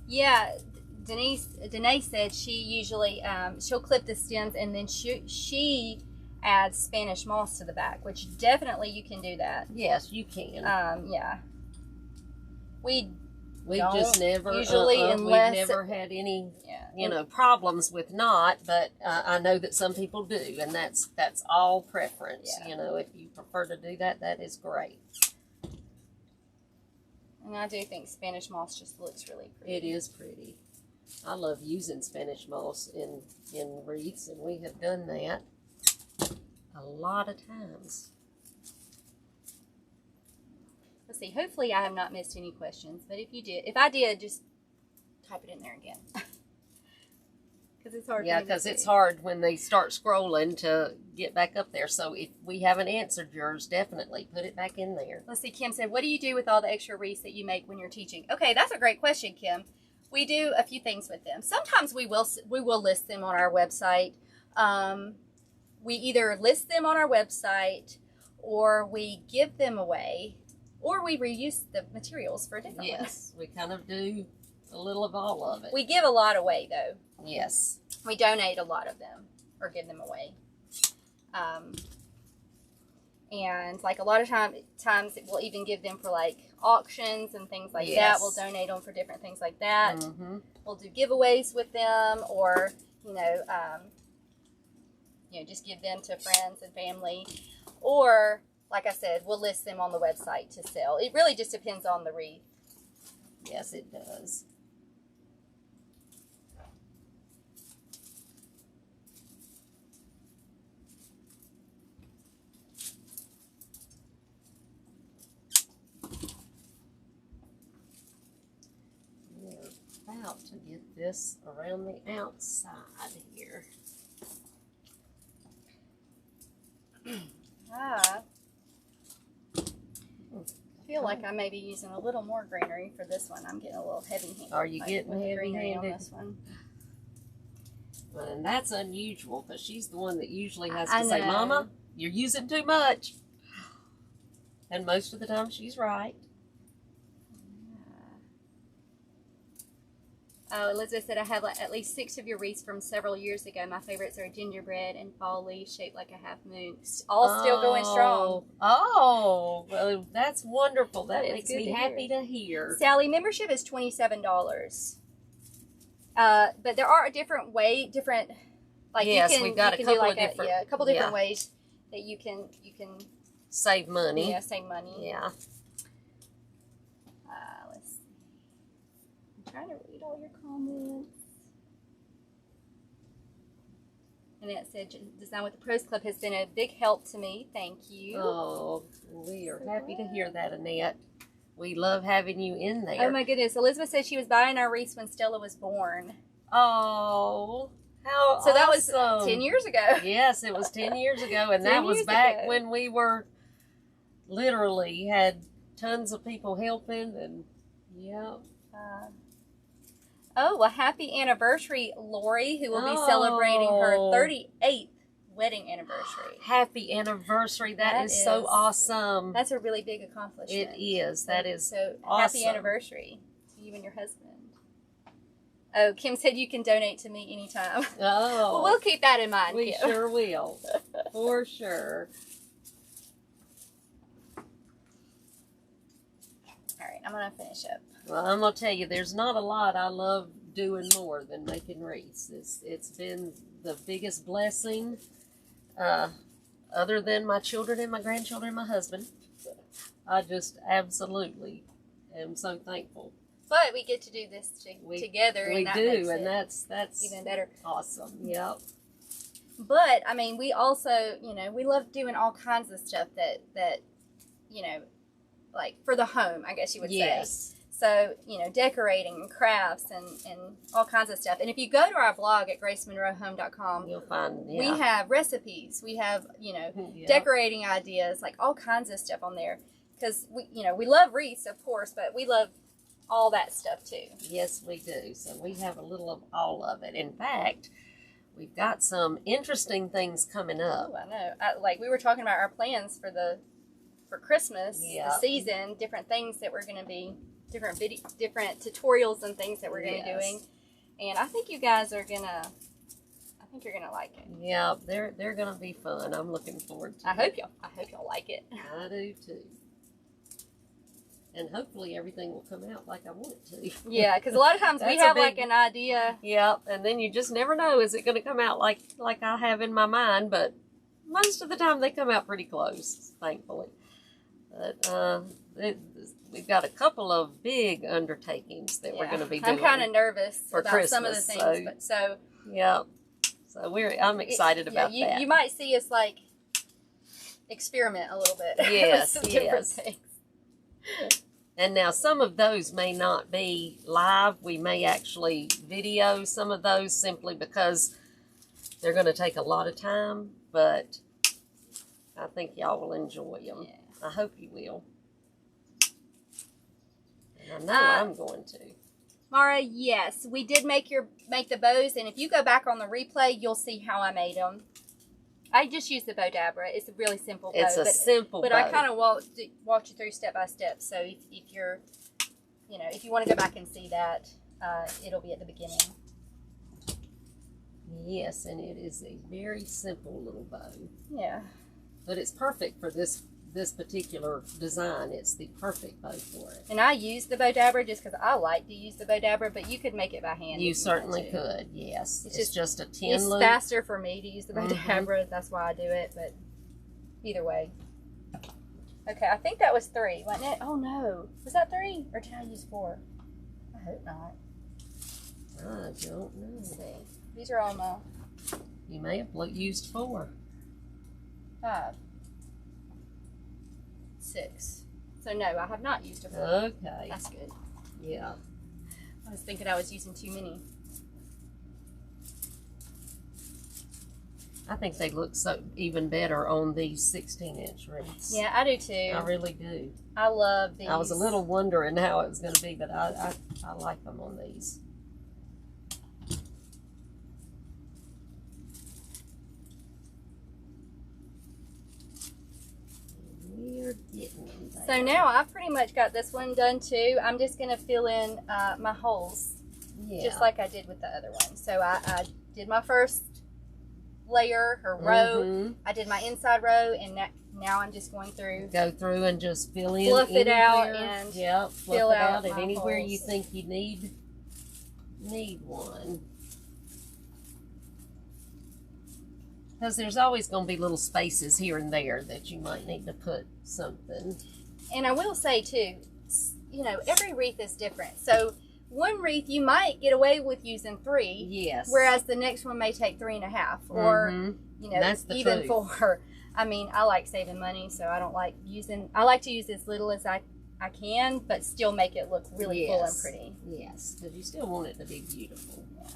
Yeah, Danae said she usually she'll clip the stems and then she adds Spanish moss to the back, which definitely you can do that. Yes, you can. Yeah. We just never usually unless we've never had any yeah. problems with not, but I know that some people do, and that's all preference. Yeah. If you prefer to do that, that is great. And I do think Spanish moss just looks really pretty. It is pretty. I love using Spanish moss in wreaths, and we have done that a lot of times. Let's see. Hopefully I have not missed any questions, but if I did, just type it in there again. Because it's hard. Yeah, because it's hard when they start scrolling to get back up there. So if we haven't answered yours, definitely put it back in there. Let's see. Kim said, what do you do with all the extra wreaths that you make when you're teaching? Okay, that's a great question, Kim. We do a few things with them. Sometimes we will list them on our website. We either list them on our website, or we give them away, or we reuse the materials for a different one. Yes, we kind of do a little of all of it. We give a lot away, though. Yes. We donate a lot of them, or give them away. And like a lot of times we'll even give them for like auctions and things like that. We'll donate them for different things like that. We'll do giveaways with them, or just give them to friends and family, or like I said, we'll list them on the website to sell. It really just depends on the wreath. Yes, it does. We're about to get this around the outside here. I feel like I may be using a little more greenery for this one. I'm getting a little heavy-handed. Are you getting heavy-handed on this one? Well, and that's unusual, because she's the one that usually has to say, Mama, you're using too much. And most of the time she's right. Oh, Elizabeth said, I have at least 6 of your wreaths from several years ago. My favorites are gingerbread and fall leaves shaped like a half moon. All still going strong. Oh, well, that's wonderful. That makes me happy to hear. Sally, membership is $27. But there are different like yes, we've got a couple of different, a couple different ways that you can save money. Yeah, save money. Yeah. Let's see. I'm trying to read all your comments. And it said, Design with the Pros Club has been a big help to me. Thank you. Oh, we are happy to hear that, Annette. We love having you in there. Oh, my goodness. Elizabeth said she was buying our wreaths when Stella was born. Oh, how So that awesome. was 10 years ago. Yes, it was 10 years ago, and that was back when we were literally had tons of people helping, and yeah. Well, happy anniversary, Lori, who will be celebrating her 38th wedding anniversary. Happy anniversary. That is so awesome. That's a really big accomplishment. It is. That is so awesome. Happy anniversary to you and your husband. Oh, Kim said you can donate to me anytime. Oh. Well, we'll keep that in mind, We Kim. sure will. For sure. All right, I'm going to finish up. Well, I'm going to tell you, there's not a lot I love doing more than making wreaths. It's been the biggest blessing, other than my children and my grandchildren and my husband. I just absolutely am so thankful. But we get to do this together. We and do, and that's even better. Awesome. Yep. But, I mean, we also, we love doing all kinds of stuff that like for the home, I guess you would say. So, decorating and crafts and all kinds of stuff. And if you go to our blog at gracemonroehome.com, you'll find, we have recipes. We have, decorating ideas, like all kinds of stuff on there. Because, we love wreaths, of course, but we love all that stuff too. Yes, we do. So we have a little of all of it. In fact, we've got some interesting things coming up. Oh, I know. Like we were talking about our plans for Christmas, the season, different things that we're going to be, different tutorials and things that we're going to be doing. And I think you guys are going to, you're going to like it. Yeah, they're going to be fun. I'm looking forward to it. I hope y'all like it. I do too. And hopefully everything will come out like I want it to. Yeah, because a lot of times we have like an idea. Yeah, and then you just never know, is it going to come out like I have in my mind, but most of the time they come out pretty close, thankfully. But we've got a couple of big undertakings that we're going to be doing. I'm kind of nervous about Christmas, some of the things, yeah. So I'm excited about that. You might see us like experiment a little bit. Yes, with some different things. And now some of those may not be live. We may actually video some of those simply because they're going to take a lot of time, but I think y'all will enjoy them. Yeah. I hope you will. And I know I'm going to. Mara, yes, we did make the bows, and if you go back on the replay, you'll see how I made them. I just used the bow dabra. It's a really simple bow. It's a simple bow. But I kind of walked you through step by step. So if you're, if you want to go back and see that, it'll be at the beginning. Yes, and it is a very simple little bow. Yeah. But it's perfect for this particular design. It's the perfect bow for it. And I use the bow dabber just because I like to use the bow dabber, but you could make it by hand. You certainly could, yes. It's just a 10 It's loop. faster for me to use the bow dabber. That's why I do it, but either way. Okay, I think that was 3, wasn't it? Oh no. Was that 3? Or did I use 4? I hope not. I don't know. Let's see. These are all my... You may have used 4. 5. 6. So no, I have not used a 4. Okay. That's good. Yeah. I was thinking I was using too many. I think they look so even better on these 16-inch wreaths. Yeah, I do too. I really do. I love these. I was a little wondering how it was going to be, but I like them on these. We're getting them there. So now I've pretty much got this one done too. I'm just going to fill in my holes, just like I did with the other one. So I did my first layer or row. I did my inside row, and now I'm just going through. Go through and just fill in. Fluff it out and fill it out my and anywhere holes. you think you need one. Because there's always going to be little spaces here and there that you might need to put something. And I will say too, you know, every wreath is different. So one wreath you might get away with using 3. Yes. Whereas the next one may take 3.5, or you know, even 4. I mean, I like saving money, so I don't like using. I like to use as little as I can, but still make it look really full and pretty. Yes, because you still want it to be beautiful. Yeah.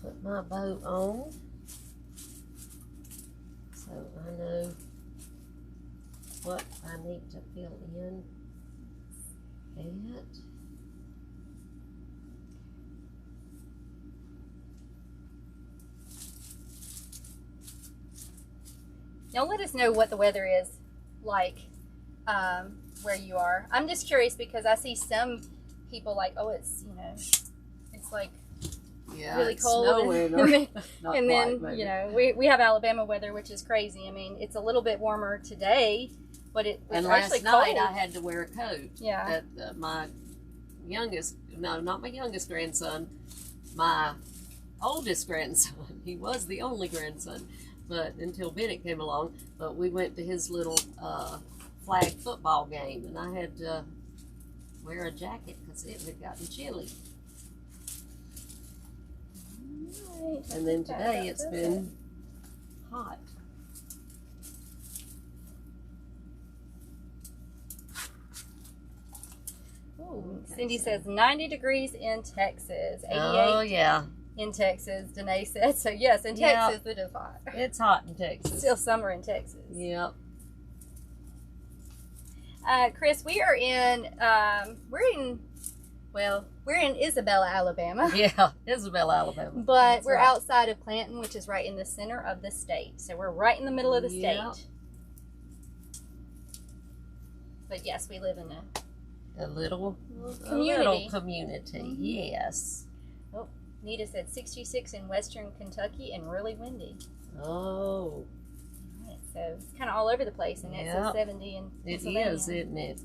Put my bow on, so I know what I need to fill in at. Now let us know what the weather is like where you are. I'm just curious because I see some people like, oh, it's, you know, it's like really cold. And then you know, we have Alabama weather, which is crazy. I mean, it's a little bit warmer today, but it was actually last night cold. I had to wear a coat. Yeah. My youngest, no, not my youngest grandson, my oldest grandson. He was the only grandson, but until Bennett came along. But we went to his little flag football game, and I had to wear a jacket because it had gotten chilly. Right. And then today it's been hot. Ooh, Cindy says 90 degrees in Texas, 88 Oh, yeah. in Texas, Danae said. So, yes, in Texas it is hot. It's hot in Texas. Still summer in Texas. Yep. Chris, we're in Isabella, Alabama. Yeah, Isabella, Alabama. But That's we're right. outside of Clanton, which is right in the center of the state. So we're right in the middle of the state. But yes, we live in a little community. Yes. Oh, Nita said 66 in western Kentucky and really windy. Oh. Right, so it's kind of all over the place, and it says 70 in Pennsylvania. It is, isn't it?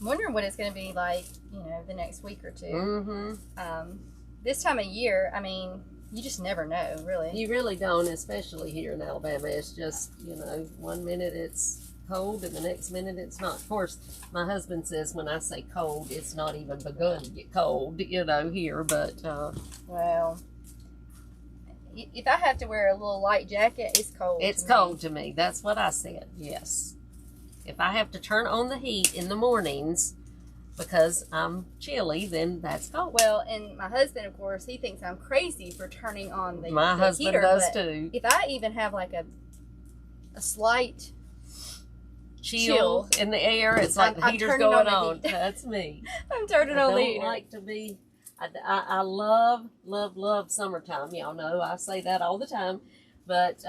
I'm wondering what it's going to be like, you know, the next week or two. Mm-hmm. This time of year, I mean, you just never know, really. You really don't, especially here in Alabama. It's just, you know, one minute it's cold and the next minute it's not. Of course, my husband says when I say cold, it's not even begun to get cold, you know, here. But, well, if I have to wear a little light jacket, it's cold. It's cold to me. That's what I said, yes. If I have to turn on the heat in the mornings because I'm chilly, then that's cold. Well, and my husband, of course, he thinks I'm crazy for turning on the My husband heater, does but too. If I even have like a slight chill in the air, it's like the heater's going on. That's me. I'm turning on the heater. I don't like to be. I love summertime. Y'all know I say that all the time, but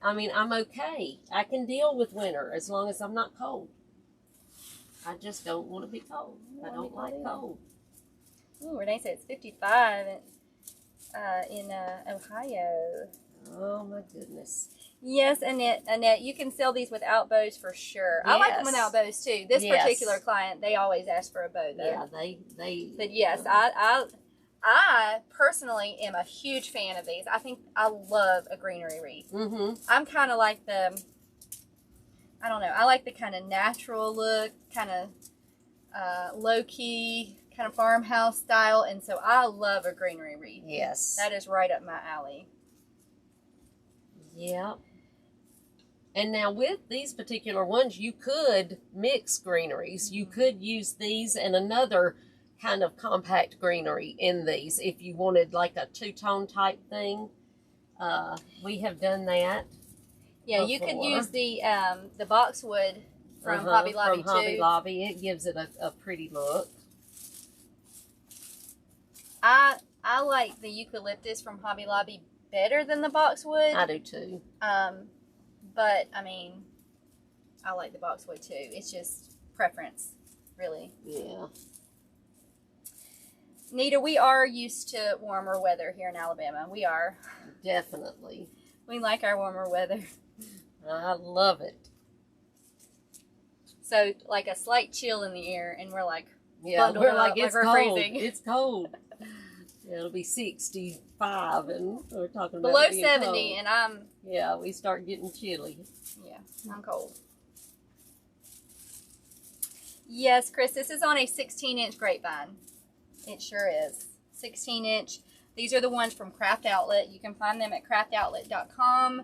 I mean, I'm okay. I can deal with winter as long as I'm not cold. I just don't want to be cold. I don't like cold. Ooh, Renee said it's 55 in Ohio. Oh my goodness. Yes, Annette, you can sell these without bows for sure. I like them without bows too. This particular client, they always ask for a bow though. Yeah, they. But yes, I personally am a huge fan of these. I think I love a greenery wreath. Mm-hmm. I'm kind of like the, I don't know, I like the kind of natural look, kind of low-key, kind of farmhouse style, and so I love a greenery wreath. Yes. That is right up my alley. Yeah. And now with these particular ones, you could mix greeneries. You could use these and another kind of compact greenery in these if you wanted like a two-tone type thing. We have done that. Yeah, before. You could use the boxwood from Hobby Lobby from Hobby Lobby. It gives it a pretty look. I like the eucalyptus from Hobby Lobby better than the boxwood. I do too. But I mean, I like the boxwood too. It's just preference, really. Yeah. Nita, we are used to warmer weather here in Alabama. We are. Definitely. We like our warmer weather. I love it. So, like a slight chill in the air, and we're like, yeah, we're like, it's we're cold. freezing. It's cold. It'll be 65, and we're talking about below being 70, cold. and I'm. Yeah, we start getting chilly. Yeah, I'm cold. Yes, Chris, this is on a 16-inch grapevine. It sure is. 16-inch. These are the ones from Craft Outlet. You can find them at craftoutlet.com.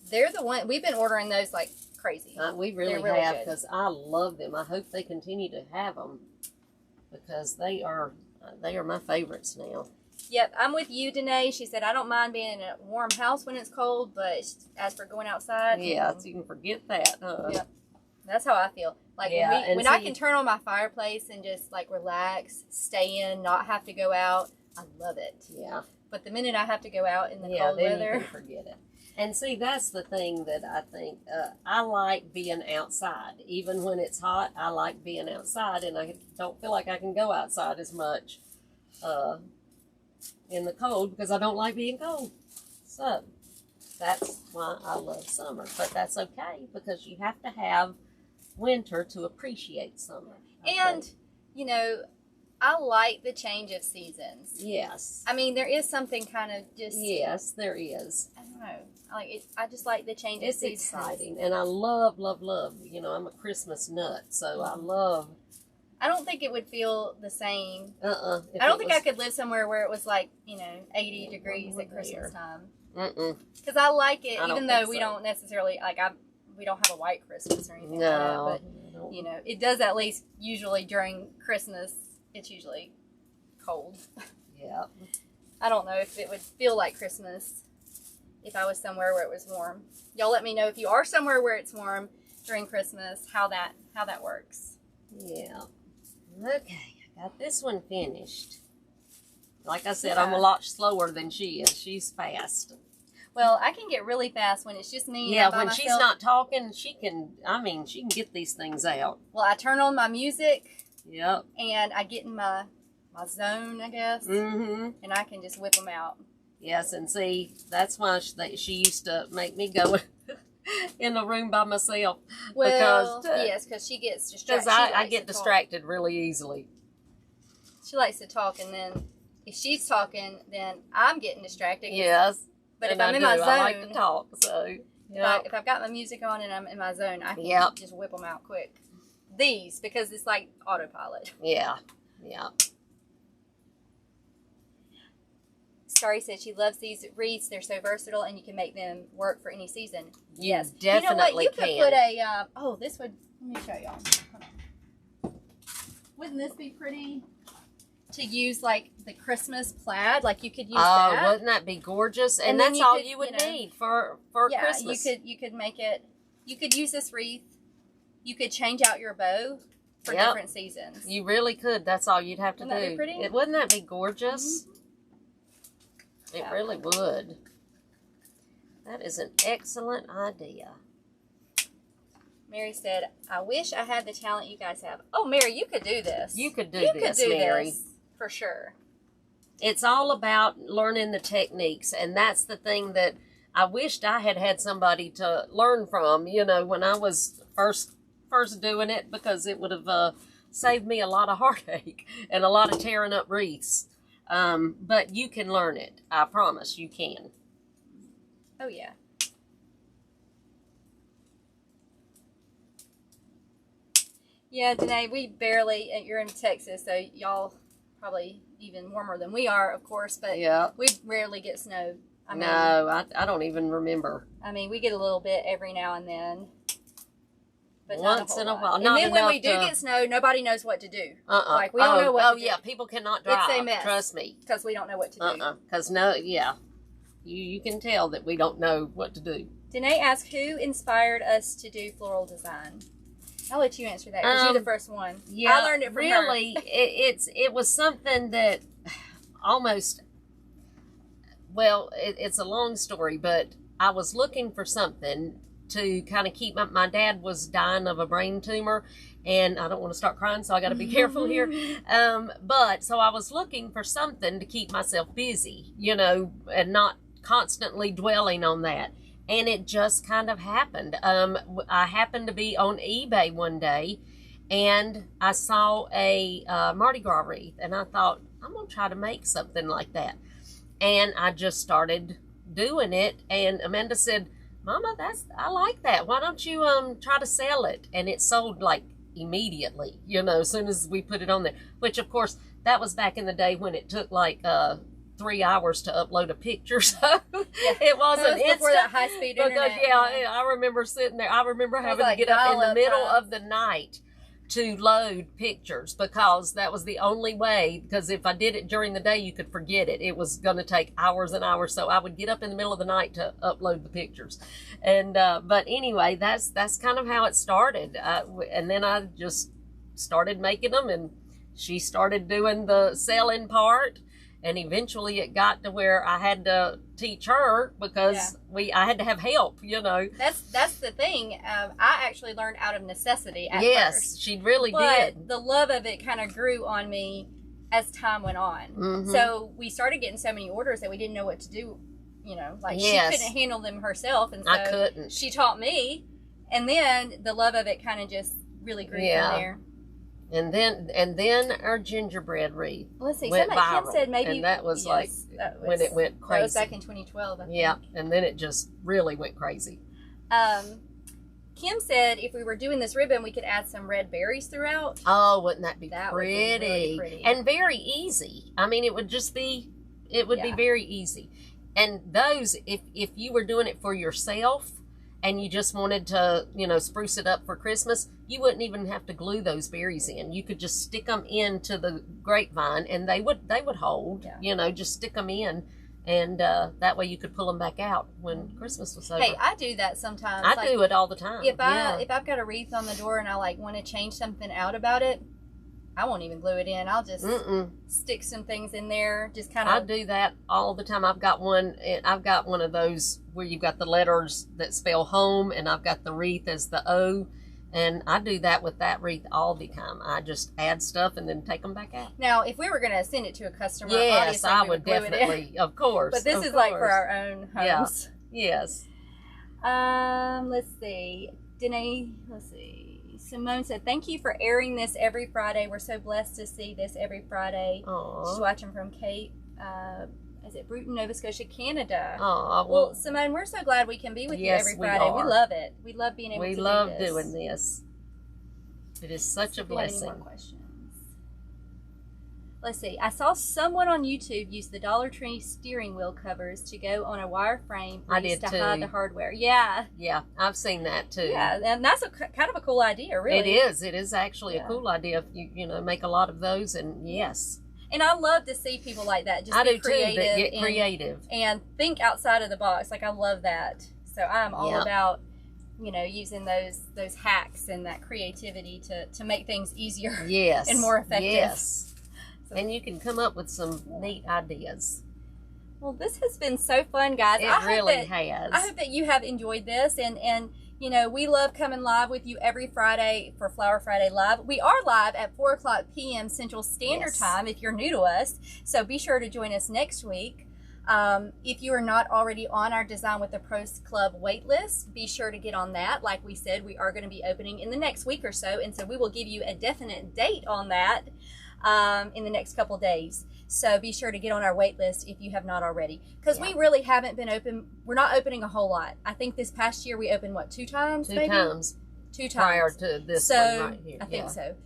They're the one we've been ordering those like crazy. We really have, because I love them. I hope they continue to have them because they are my favorites now. Yep, I'm with you, Danae. She said, I don't mind being in a warm house when it's cold, but as for going outside. Yeah, so you can forget that, huh? Yep. That's how I feel. Like when I can turn on my fireplace and just like relax, stay in, not have to go out, I love it. Yeah. But the minute I have to go out in the cold then weather, you can forget it. And see, that's the thing that I think, I like being outside. Even when it's hot, I like being outside, and I don't feel like I can go outside as much in the cold because I don't like being cold. So that's why I love summer. But that's okay because you have to have winter to appreciate summer. And, you know, I like the change of seasons. Yes. I mean, there is something kind of just... Yes, there is. I don't know. I just like the change of seasons. It's exciting. And I love, love, love. You know, I'm a Christmas nut, so I love... I don't think it would feel the same. I don't think I could live somewhere where it was like, 80 degrees at Christmas time. Because I like it, even though we don't necessarily, we don't have a white Christmas or anything like that. But, it does at least usually during Christmas, it's usually cold. Yeah. I don't know if it would feel like Christmas if I was somewhere where it was warm. Y'all let me know if you are somewhere where it's warm during Christmas, how that works. Yeah. Okay, I got this one finished. Like I said, I'm a lot slower than she is. She's fast. Well, I can get really fast when it's just me. Yeah, when she's not talking, she can get these things out. Well, I turn on my music. Yep. And I get in my zone, I guess. Mm-hmm. And I can just whip them out. Yes, and see, that's why she used to make me go in the room by myself. Well, because she gets distracted. Because I get distracted really easily. She likes to talk, and then if she's talking, then I'm getting distracted. Yes. But if I'm in my zone, I like to talk. So if I've got my music on and I'm in my zone, I can just whip them out quick. These, because it's like autopilot. Yeah. Yeah. Starry said she loves these wreaths. They're so versatile, and you can make them work for any season. Yes, definitely. You know what? You could put a. This would. Let me show y'all. Hold on. Wouldn't this be pretty? To use like the Christmas plaid, like you could use that. Oh, wouldn't that be gorgeous? And that's all you would need for Christmas. You could make it. You could use this wreath. You could change out your bow for different seasons. You really could. That's all you'd have to do. Wouldn't that be pretty? Wouldn't that be gorgeous? Mm-hmm. It really would. That is an excellent idea. Mary said, I wish I had the talent you guys have. Oh, Mary, you could do this. You could do this, Mary. This, for sure. It's all about learning the techniques, and that's the thing that I wished I had had somebody to learn from, you know, when I was first doing it, because it would have saved me a lot of heartache and a lot of tearing up wreaths. But you can learn it. I promise you can. Oh, yeah. Yeah, Danae, we barely, you're in Texas, so y'all probably even warmer than we are, of course, but yeah, we rarely get snow. I mean, no, I don't even remember. I mean, we get a little bit every now and then. But once in a while. And then when we do get snow, nobody knows what to do. Like, we don't know what to do. Oh, yeah, people cannot drive. It's a mess. Trust me. Because we don't know what to do. Because, you can tell that we don't know what to do. Danae asked, who inspired us to do floral design? I'll let you answer that, because you're the first one. Yeah, I learned it from her. Really, it was something that almost, well, it's a long story, but I was looking for something to kind of keep my dad was dying of a brain tumor, and I don't want to start crying, so I got to be careful here. But so I was looking for something to keep myself busy, you know, and not constantly dwelling on that. And it just kind of happened. I happened to be on eBay one day, and I saw a Mardi Gras wreath, and I thought, I'm going to try to make something like that. And I just started doing it, and Amanda said, Mama, I like that. Why don't you try to sell it? And it sold like immediately, you know, as soon as we put it on there. Which, of course, that was back in the day when it took like 3 hours to upload a picture, so it wasn't instant. Before that high-speed internet. Yeah, I remember sitting there. I remember having to get up in the middle of the night to load pictures, because that was the only way, because if I did it during the day, you could forget it. It was going to take hours and hours, so I would get up in the middle of the night to upload the pictures. And but anyway, that's kind of how it started. And then I just started making them, and she started doing the selling part. And eventually it got to where I had to teach her, because I had to have help, you know. That's the thing. I actually learned out of necessity at first. She really did. But the love of it kind of grew on me as time went on. Mm-hmm. So we started getting so many orders that we didn't know what to do, you know. Like, she couldn't handle them herself. And so I couldn't. She taught me. And then the love of it kind of just really grew from there. And then our gingerbread wreath Let's see. went viral. Kim said maybe, and that was when it went crazy. That was back in 2012. I think. Yeah, and then it just really went crazy. Kim said if we were doing this ribbon, we could add some red berries throughout. Oh, wouldn't that be pretty? Would be really pretty. And very easy. I mean, it would be very easy. And those, if you were doing it for yourself, and you just wanted to, you know, spruce it up for Christmas, you wouldn't even have to glue those berries in. You could just stick them into the grapevine, and they would hold. You know, just stick them in, and that way you could pull them back out when Christmas was over. Hey, I do that sometimes. I do it all the time. If I've got a wreath on the door and I like want to change something out about it, I won't even glue it in. I'll just stick some things in there. Just kind of. I do that all the time. I've got one of those where you've got the letters that spell home, and I've got the wreath as the O, and I do that with that wreath all the time. I just add stuff and then take them back out. Now, if we were going to send it to a customer, yes, obviously I would definitely, of course. But this is like for our own homes. Yeah. Yes. Let's see. Danae, let's see. Simone said, thank you for airing this every Friday. We're so blessed to see this every Friday. Aww. She's watching from Cape, is it Bruton, Nova Scotia, Canada. Well, Simone, we're so glad we can be with you yes, every Friday. We love it. We love being able to do this. We love doing this. It is such a blessing. Any more questions? Let's see. I saw someone on YouTube use the Dollar Tree steering wheel covers to go on a wire frame I did to too. hide the hardware. Yeah. Yeah, I've seen that too. Yeah, and that's kind of a cool idea, really. It is. It is actually a cool idea if you make a lot of those, and yes. And I love to see people like that. Just I be do creative too. That get creative and think outside of the box. Like, I love that. So I'm all about using those hacks and that creativity to make things easier. Yes. And more effective. Yes. And you can come up with some neat ideas. Well, this has been so fun, guys. It really has. I hope that you have enjoyed this, and you know, we love coming live with you every Friday for Flower Friday Live. We are live at 4:00 p.m. Central Standard Time if you're new to us, so be sure to join us next week. If you are not already on our Design with the Pros Club wait list, be sure to get on that. Like we said, we are going to be opening in the next week or so, and so we will give you a definite date on that in the next couple days. So be sure to get on our wait list if you have not already, because we really haven't been open. We're not opening a whole lot. I think this past year we opened, what, 2 times? Two maybe? times. 2 times. Prior to this one right here. I think so.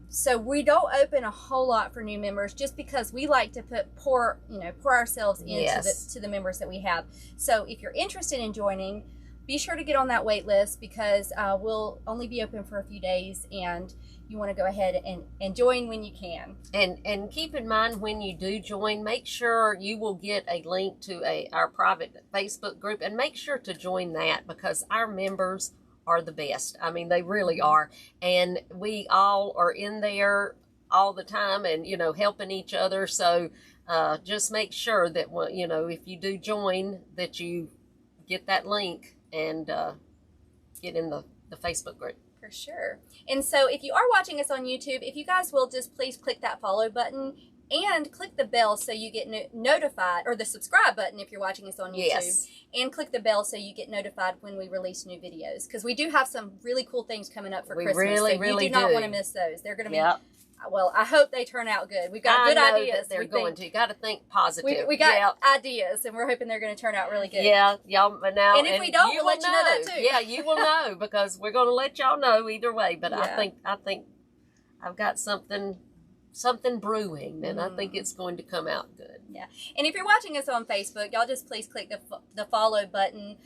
So we don't open a whole lot for new members, just because we like to pour ourselves into to the members that we have. So if you're interested in joining, be sure to get on that wait list, because we'll only be open for a few days, and you want to go ahead and join when you can. And keep in mind, when you do join, make sure you will get a link to our private Facebook group, and make sure to join that, because our members are the best. I mean, they really are. And we all are in there all the time, and, you know, helping each other. So just make sure that, you know, if you do join, that you get that link and get in the Facebook group. For sure. And so if you are watching us on YouTube, if you guys will just please click that follow button and click the bell so you get notified, or the subscribe button if you're watching us on YouTube, and click the bell so you get notified when we release new videos, because we do have some really cool things coming up for Christmas. Really, so really you do not want to miss those. They're going to be, well, I hope they turn out good. We've got good ideas. They're going to. You got to think positive. We got ideas, and we're hoping they're going to turn out really good. Yeah, y'all now. And if we don't, we'll let you know that too. Yeah, you will know, because we're going to let y'all know either way. But I think I've got something brewing, and I think it's going to come out good. Yeah. And if you're watching us on Facebook, y'all just please click the follow button,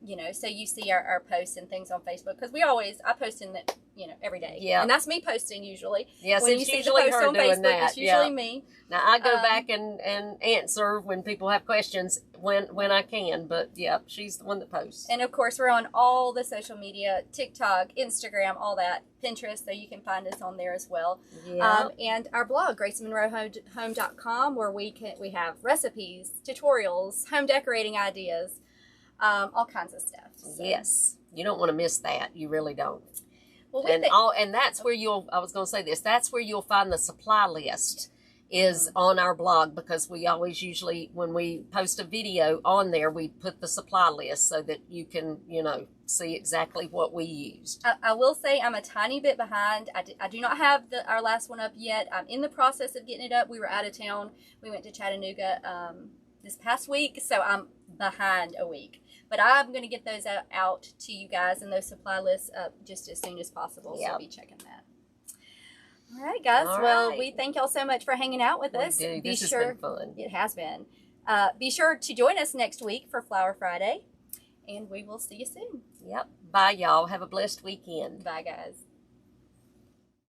you know, so you see our posts and things on Facebook, because I post in the, you know, every day. Yeah. And that's me posting usually. Yes, when it's you see usually the post her on doing Facebook, that. it's usually me. Now I go back and answer when people have questions when I can, but yeah, she's the one that posts. And of course, we're on all the social media: TikTok, Instagram, all that, Pinterest, so you can find us on there as well. Yeah. And our blog, GraceMonroeHome.com, where we have recipes, tutorials, home decorating ideas, all kinds of stuff. So. Yes, you don't want to miss that. You really don't. Well, and that's where I was going to say this. That's where you'll find the supply list is on our blog, because we always usually, when we post a video on there, we put the supply list so that you can, you know, see exactly what we used. I will say I'm a tiny bit behind. I do not have our last one up yet. I'm in the process of getting it up. We were out of town. We went to Chattanooga this past week, so I'm behind a week. But I'm going to get those out to you guys, and those supply lists up just as soon as possible. So be checking that. All right, guys. Well, we thank y'all so much for hanging out with us. This has been fun. It has been. Be sure to join us next week for Flower Friday, and we will see you soon. Yep. Bye, y'all. Have a blessed weekend. Bye, guys.